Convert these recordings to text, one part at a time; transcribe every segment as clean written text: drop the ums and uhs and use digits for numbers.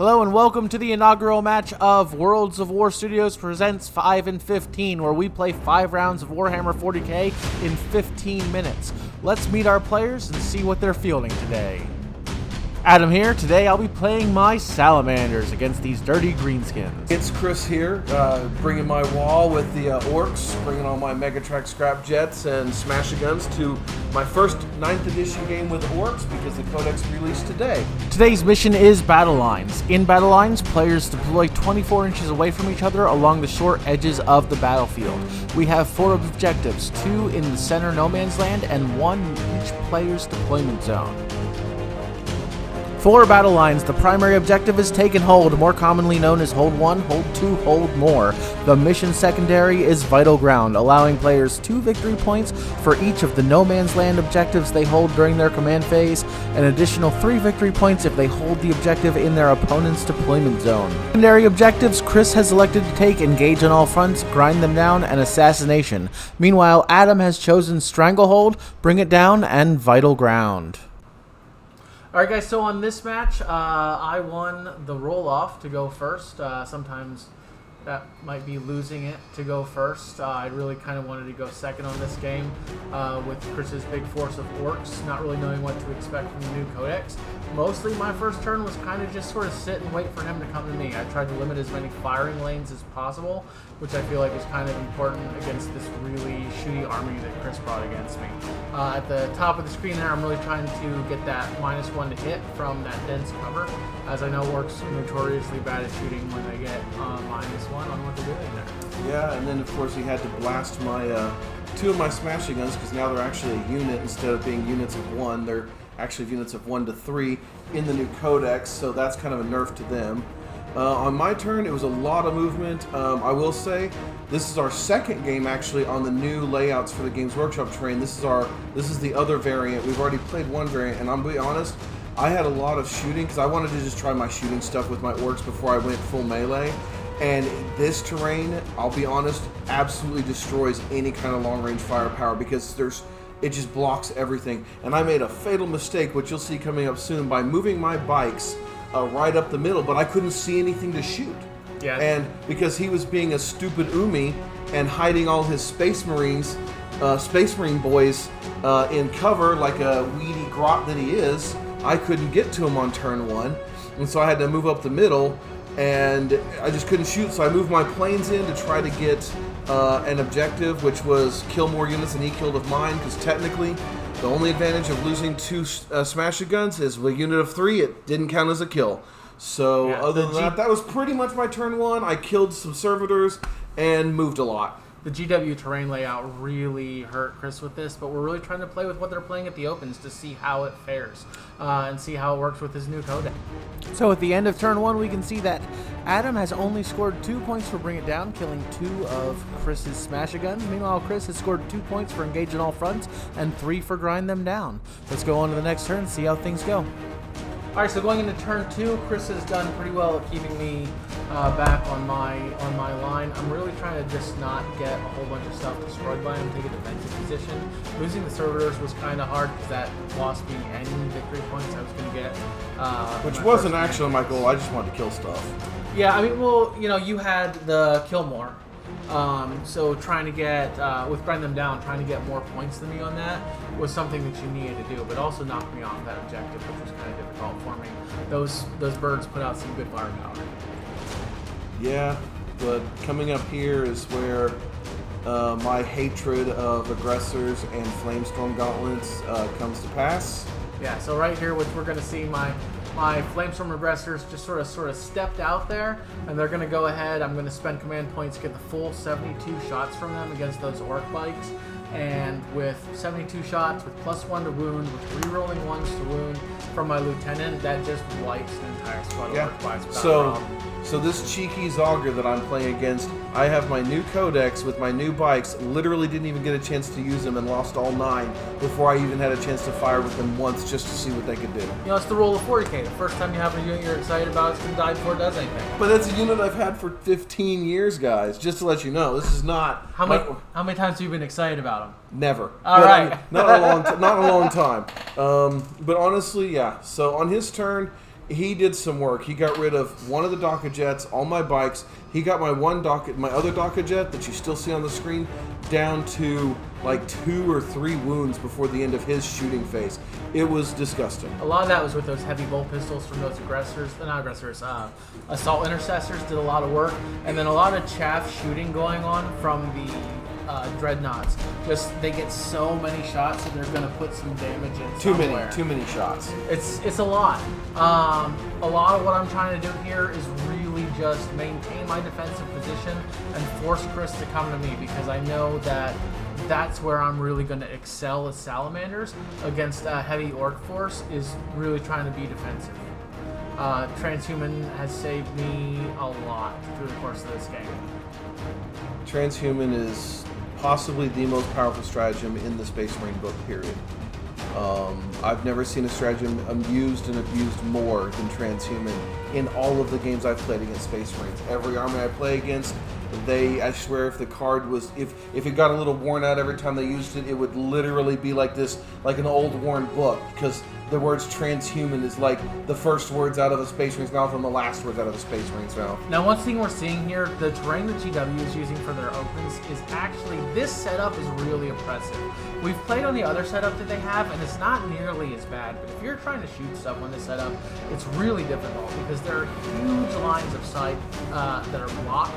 Hello and welcome to the inaugural match of Worlds of War Studios presents 5 and 15, where we play 5 rounds of Warhammer 40k in 15 minutes. Let's meet our players and see what they're fielding today. Adam here. Today I'll be playing my Salamanders against these dirty greenskins. It's Chris here, bringing my wall with the Orks, bringing all my Megatrack scrap jets and smasher guns to my first 9th edition game with Orks because the codex released today. Today's mission is battle lines. In battle lines, players deploy 24 inches away from each other along the short edges of the battlefield. We have 4 objectives, 2 in the center no man's land and 1 in each player's deployment zone. For battle lines, the primary objective is take and hold, more commonly known as hold 1, hold 2, hold more. The mission secondary is vital ground, allowing players 2 victory points for each of the no man's land objectives they hold during their command phase, an additional 3 victory points if they hold the objective in their opponent's deployment zone. Secondary objectives Chris has elected to take engage on all fronts, grind them down, and assassination. Meanwhile, Adam has chosen stranglehold, bring it down, and vital ground. Alright guys, so on this match, I won the roll-off to go first. Sometimes that might be losing it to go first. I really kind of wanted to go second on this game with Chris's big force of orcs, not really knowing what to expect from the new codex. Mostly my first turn was kind of just sort of sit and wait for him to come to me. I tried to limit as many firing lanes as possible, which I feel like is kind of important against this really shooty army that Chris brought against me. At the top of the screen there, I'm really trying to get that -1 to hit from that dense cover, as I know orcs are notoriously bad at shooting when they get -1 on what they're doing there. Yeah, and then of course he had to blast my 2 of my smashing guns because now they're actually a unit instead of being units of 1. They're actually units of 1 to 3 in the new codex, so that's kind of a nerf to them. On my turn, it was a lot of movement. I will say, this is our second game actually on the new layouts for the Games Workshop terrain. This is the other variant. We've already played one variant, and I'm gonna be honest, I had a lot of shooting because I wanted to just try my shooting stuff with my orcs before I went full melee. And this terrain, I'll be honest, absolutely destroys any kind of long-range firepower because it just blocks everything. And I made a fatal mistake, which you'll see coming up soon, by moving my bikes right up the middle, but I couldn't see anything to shoot. Yeah. And because he was being a stupid Umi and hiding all his Space Marine boys in cover like a weedy grot that he is, I couldn't get to him on turn 1. And so I had to move up the middle, and I just couldn't shoot, so I moved my planes in to try to get an objective, which was kill more units than he killed of mine, because technically the only advantage of losing 2 smasher guns is with a unit of 3, it didn't count as a kill. So yeah, other than that was pretty much my turn 1. I killed some servitors and moved a lot. The GW terrain layout really hurt Chris with this, but we're really trying to play with what they're playing at the opens to see how it fares and see how it works with his new codex. So at the end of turn 1, we can see that Adam has only scored 2 points for Bring It Down, killing 2 of Chris's smasher guns. Meanwhile, Chris has scored 2 points for Engage on all fronts and 3 for Grind them down. Let's go on to the next turn and see how things go. Alright, so going into turn 2, Chris has done pretty well at keeping me back on my line. I'm really trying to just not get a whole bunch of stuff destroyed by him, take a defensive position. Losing the servitors was kind of hard because that lost me any victory points I was going to get. Which wasn't actually my goal, I just wanted to kill stuff. Yeah, I mean, well, you know, you had the kill more. So trying to get, with Grind them down, trying to get more points than me on that was something that you needed to do, but also knocked me off that objective, which was kind of difficult for me. Those birds put out some good firepower. Yeah, but coming up here is where my hatred of aggressors and flamestorm gauntlets comes to pass. Yeah, so right here, which we're going to see my flamestorm aggressors just sort of stepped out there, and they're going to go ahead. I'm going to spend command points, get the full 72 shots from them against those orc bikes, and with 72 shots, with +1 to wound, with rerolling 1s to wound from my lieutenant, that just wipes an entire squad of orc bikes without a problem. So this cheeky Zogger that I'm playing against, I have my new codex with my new bikes, literally didn't even get a chance to use them and lost all 9 before I even had a chance to fire with them once just to see what they could do. You know, it's the role of 40k. The first time you have a unit you're excited about, it's going to die before it does anything. But that's a unit I've had for 15 years, guys, just to let you know. This is not... How many times have you been excited about them? Never. All right. Not a long time. But honestly, yeah. So on his turn, He did some work. He got rid of one of the Daka jets, all my bikes. He got my other Daka jet that you still see on the screen down to like 2 or 3 wounds before the end of his shooting phase. It was disgusting. A lot of that was with those heavy bolt pistols from those Assault Intercessors did a lot of work, and then a lot of chaff shooting going on from the dreadnoughts. Just they get so many shots that they're going to put some damage in somewhere. Too many shots. It's a lot. A lot of what I'm trying to do here is really just maintain my defensive position and force Chris to come to me, because I know that that's where I'm really going to excel as Salamanders against a heavy Ork force, is really trying to be defensive. Transhuman has saved me a lot through the course of this game. Transhuman is possibly the most powerful stratagem in the Space Marine book, period. I've never seen a stratagem used and abused more than Transhuman in all of the games I've played against Space Marines. Every army I play against, I swear if the card was, if it got a little worn out every time they used it, it would literally be like this, like an old worn book, because the words transhuman is like the first words out of a Space Marine's mouth and the last words out of a Space Marine's mouth. Now, one thing we're seeing here, the terrain that GW is using for their opens is actually, this setup is really impressive. We've played on the other setup that they have, and it's not nearly as bad, but if you're trying to shoot stuff on this setup, it's really difficult, because there are huge lines of sight that are blocked.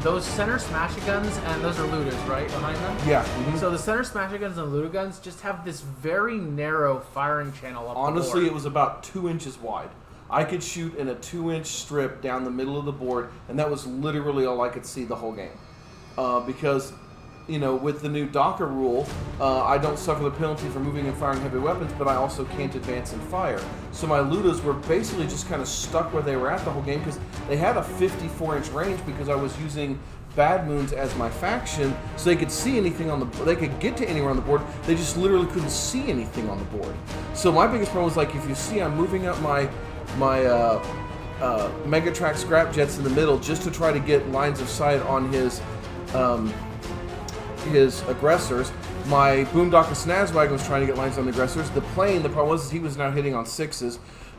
Those center smasher guns, and those are looters, right, behind them? Yeah. Mm-hmm. So the center smasher guns and looter guns just have this very narrow firing channel up Honestly, the board. it was about 2 inches wide. I could shoot in a 2-inch strip down the middle of the board, and that was literally all I could see the whole game. Because, you know, with the new Docker rule, I don't suffer the penalty for moving and firing heavy weapons, but I also can't advance and fire. So my Ludas were basically just kind of stuck where they were at the whole game, because they had a 54-inch range because I was using Bad Moons as my faction, so they could see anything on the, they could get to anywhere on the board. They just literally couldn't see anything on the board. So my biggest problem was, like, if you see I'm moving up my Megatrack scrap jets in the middle just to try to get lines of sight on his aggressors. My Boondocka Snazwagon was trying to get lines on the aggressors. The plane, the problem was he was now hitting on 6s.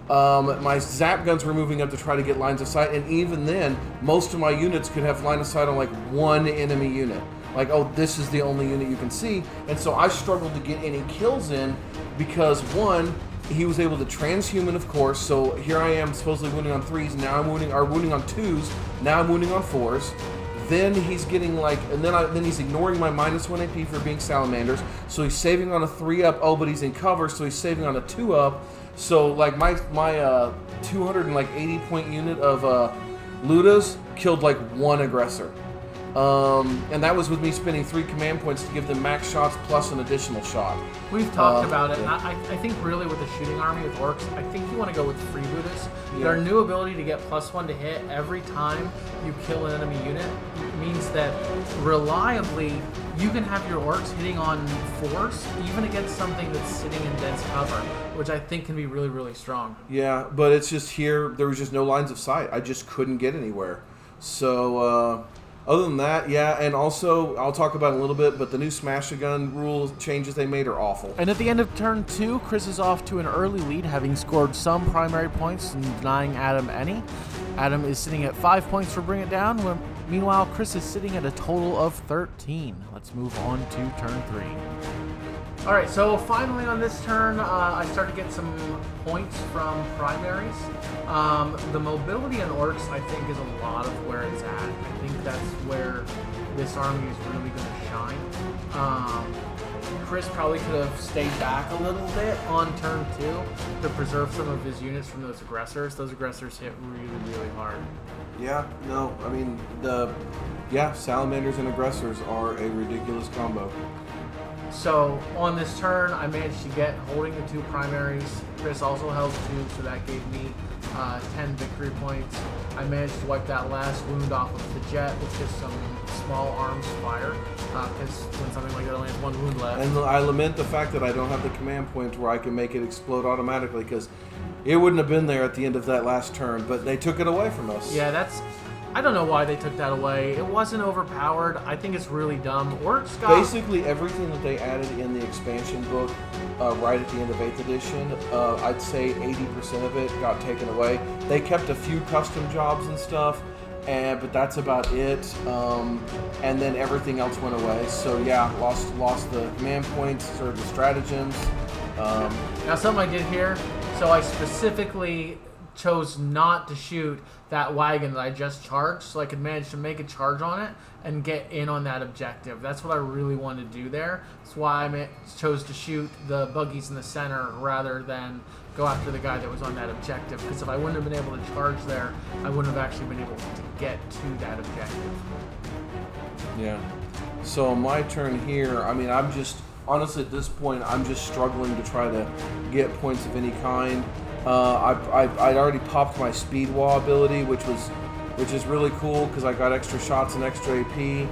My Zap guns were moving up to try to get lines of sight, and even then, most of my units could have line of sight on like one enemy unit. Like, oh, this is the only unit you can see. And so I struggled to get any kills in because, one, he was able to transhuman, of course, so here I am supposedly wounding on 3s, now I'm wounding on 2s, now I'm wounding on 4s. Then he's getting like, and then he's ignoring my -1 AP for being Salamanders, so he's saving on a 3-up, oh, but he's in cover, so he's saving on a 2-up. So like my 280 point unit of Ludas killed like 1 aggressor. And that was with me spending 3 command points to give them max shots plus an additional shot. We've talked about it, and I think really with the shooting army with Orks, I think you want to go with freebooters. Yeah. Their new ability to get +1 to hit every time you kill an enemy unit means that reliably you can have your Orks hitting on 4s, even against something that's sitting in dense cover, which I think can be really, really strong. Yeah, but it's just here, there was just no lines of sight. I just couldn't get anywhere. So, other than that, yeah, and also, I'll talk about it in a little bit, but the new Smash Gun rule changes they made are awful. And at the end of turn 2, Chris is off to an early lead, having scored some primary points and denying Adam any. Adam is sitting at 5 points for Bring It Down. Meanwhile, Chris is sitting at a total of 13. Let's move on to turn 3. All right, so finally on this turn, I start to get some points from primaries. The mobility in Orks, I think, is a lot of where it's at. I think that's where this army is really going to shine. Chris probably could have stayed back a little bit on turn 2 to preserve some of his units from those aggressors. Those aggressors hit really, really hard. Yeah, no, I mean, Salamanders and aggressors are a ridiculous combo. So on this turn, I managed to get holding the 2 primaries. Chris also held 2, so that gave me 10 victory points. I managed to wipe that last wound off of the jet with just some small arms fire, because when something like that only has 1 wound left. And I lament the fact that I don't have the command point where I can make it explode automatically, because it wouldn't have been there at the end of that last turn, but they took it away from us. Yeah, that's I don't know why they took that away. It wasn't overpowered. I think it's really dumb. Orks got... Basically, everything that they added in the expansion book right at the end of 8th edition, I'd say 80% of it got taken away. They kept a few custom jobs and stuff, but that's about it. And then everything else went away. So yeah, lost the command points or the stratagems. Now something I did here, so I specifically chose not to shoot that wagon that I just charged, so I could manage to make a charge on it and get in on that objective. That's what I really wanted to do there. That's why I chose to shoot the buggies in the center rather than go after the guy that was on that objective, because if I wouldn't have been able to charge there, I wouldn't have actually been able to get to that objective. Yeah. So my turn here, I mean, I'm just, honestly at this point, I'm just struggling to try to get points of any kind. I'd already popped my speed wall ability, which is really cool because I got extra shots and extra AP,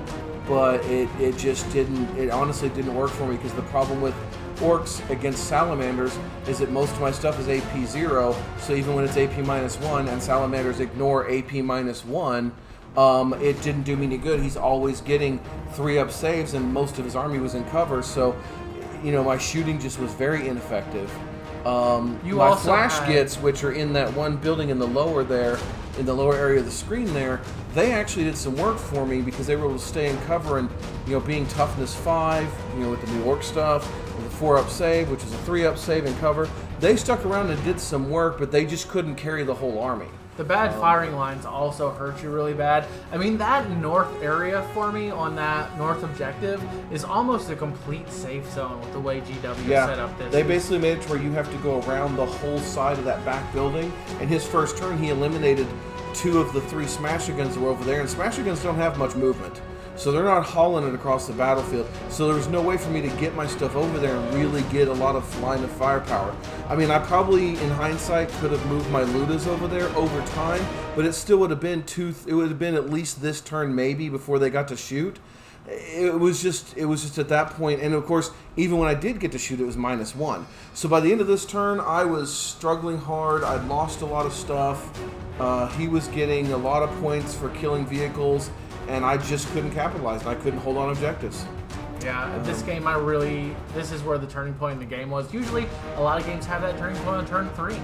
but it just didn't, it honestly didn't work for me, because the problem with Orks against Salamanders is that most of my stuff is AP 0, so even when it's AP -1 and Salamanders ignore AP -1, it didn't do me any good. He's always getting 3-up saves and most of his army was in cover, so you know, my shooting just was very ineffective. My flash gits, which are in that one building in the lower there, in the lower area of the screen there, they actually did some work for me because they were able to stay in cover and, you know, being toughness 5, you know, with the New York stuff, with a 4-up save, which is a 3-up save in cover. They stuck around and did some work, but they just couldn't carry the whole army. The bad firing lines also hurt you really bad. I mean, that north area for me on that north objective is almost a complete safe zone with the way GW set up this. They basically made it to where you have to go around the whole side of that back building. In his first turn, he eliminated 2 of the 3 smasher guns that were over there, and smasher guns don't have much movement. So they're not hauling it across the battlefield. So there was no way for me to get my stuff over there and really get a lot of line of firepower. I mean, I probably, in hindsight, could have moved my Ludas over there over time, but it still would have been it would have been at least this turn maybe before they got to shoot. It was just at that point, and of course, even when I did get to shoot, it was -1. So by the end of this turn, I was struggling hard. I'd lost a lot of stuff. He was getting a lot of points for killing vehicles, and I just couldn't capitalize, and I couldn't hold on objectives. Yeah, this game, this is where the turning point in the game was. Usually, a lot of games have that turning point on turn 3.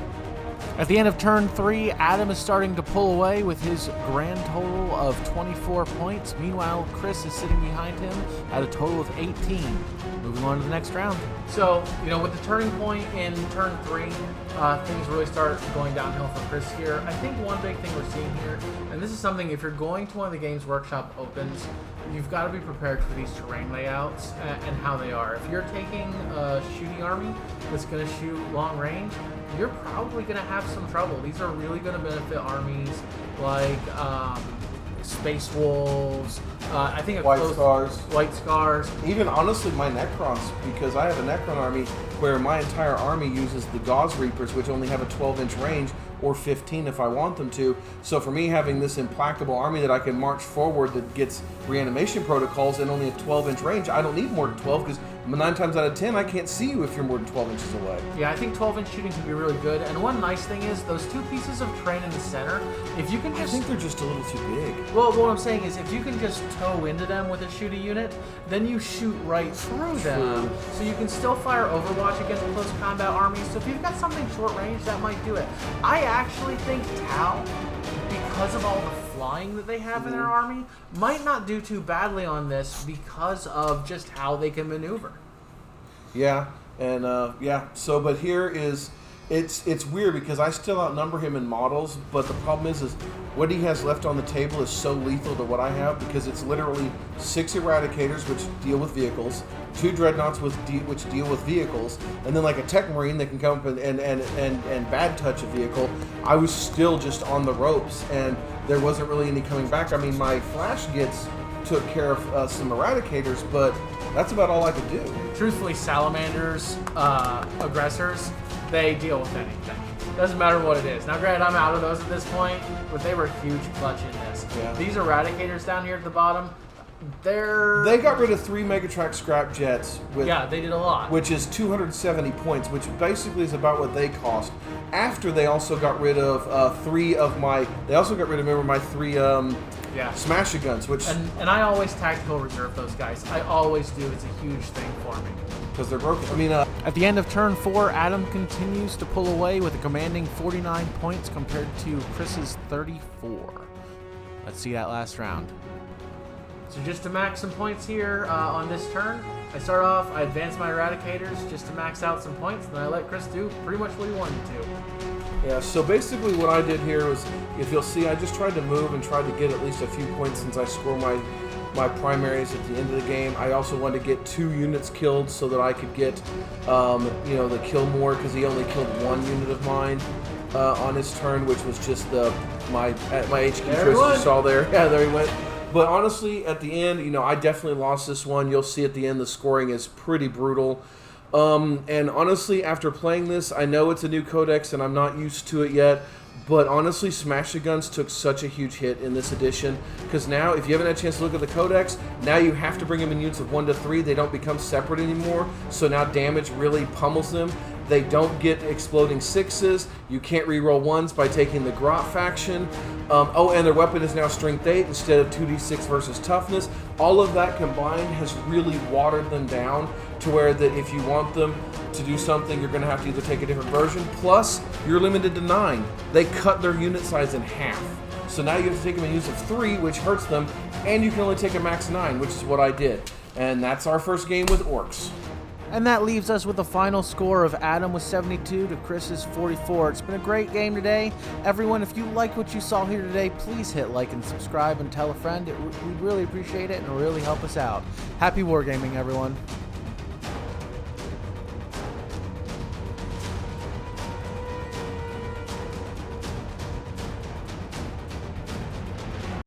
At the end of turn 3, Adam is starting to pull away with his grand total of 24 points. Meanwhile, Chris is sitting behind him at a total of 18. Moving on to the next round. So, you know, with the turning point in turn 3, things really start going downhill for Chris here. I think one big thing we're seeing here, and this is something, if you're going to one of the Games Workshop Opens, you've got to be prepared for these terrain layouts and how they are. If you're taking a shooting army that's going to shoot long range, you're probably going to have some trouble. These are really going to benefit armies like Space Wolves, I think White Scars. Even honestly, my Necrons, because I have a Necron army where my entire army uses the Gauze Reapers, which only have a 12-inch range, or 15 if I want them to. So for me, having this implacable army that I can march forward that gets reanimation protocols and only a 12-inch range, I don't need more than 12, because 9 times out of 10, I can't see you if you're more than 12 inches away. Yeah, I think 12-inch shooting can be really good. And one nice thing is those 2 pieces of terrain in the center, if you can just... I think they're just a little too big. Well, what I'm saying is if you can just toe into them with a shooting unit, then you shoot right through them. So you can still fire Overwatch against close combat armies. So if you've got something short range, that might do it. I actually think Tau, because of all the flying that they have in their army, might not do too badly on this because of just how they can maneuver. Yeah, and so but here is it's weird because I still outnumber him in models, but the problem is what he has left on the table is so lethal to what I have, because it's literally 6 Eradicators, which deal with vehicles, 2 Dreadnoughts which deal with vehicles, and then like a Techmarine that can come up and bad touch a vehicle. I was still just on the ropes, and there wasn't really any coming back. I mean, my Flash Gits took care of some Eradicators, but that's about all I could do. Truthfully, Salamanders, aggressors, they deal with anything. Doesn't matter what it is. Now, granted, I'm out of those at this point, but they were huge clutch in this. Yeah. These Eradicators down here at the bottom, They got rid of 3 Megatrack scrap jets. Yeah, they did a lot. Which is 270 points, which basically is about what they cost. After they also got rid of 3 of my... They also got rid of, remember, my 3 smasher guns, which... And I always tactical reserve those guys. I always do. It's a huge thing for me. Because they're broken. I mean... At the end of turn 4, Adam continues to pull away with a commanding 49 points compared to Chris's 34. Let's see that last round. So just to max some points here on this turn, I start off, I advance my Eradicators just to max out some points, and then I let Chris do pretty much what he wanted to. Yeah, so basically what I did here was, if you'll see, I just tried to move and tried to get at least a few points since I score my primaries at the end of the game. I also wanted to get 2 units killed so that I could get, the kill more, because he only killed 1 unit of mine on his turn, which was just my HQ choice you saw there. Yeah, there he went. But honestly, at the end, I definitely lost this one. You'll see at the end the scoring is pretty brutal. And honestly, after playing this, I know it's a new codex and I'm not used to it yet. But honestly, Smasher Guns took such a huge hit in this edition. Because now, if you haven't had a chance to look at the codex, now you have to bring them in units of 1 to 3. They don't become separate anymore. So now damage really pummels them. They don't get exploding 6s. You can't reroll 1s by taking the Grot faction. And their weapon is now strength 8 instead of 2d6 versus toughness. All of that combined has really watered them down to where that if you want them to do something, you're going to have to either take a different version. Plus, you're limited to 9. They cut their unit size in half. So now you have to take them in units of 3, which hurts them, and you can only take a max 9, which is what I did. And that's our first game with Orks. And that leaves us with a final score of Adam with 72 to Chris's 44. It's been a great game today. Everyone, if you like what you saw here today, please hit like and subscribe and tell a friend. We'd really appreciate it and it'll really help us out. Happy wargaming, everyone.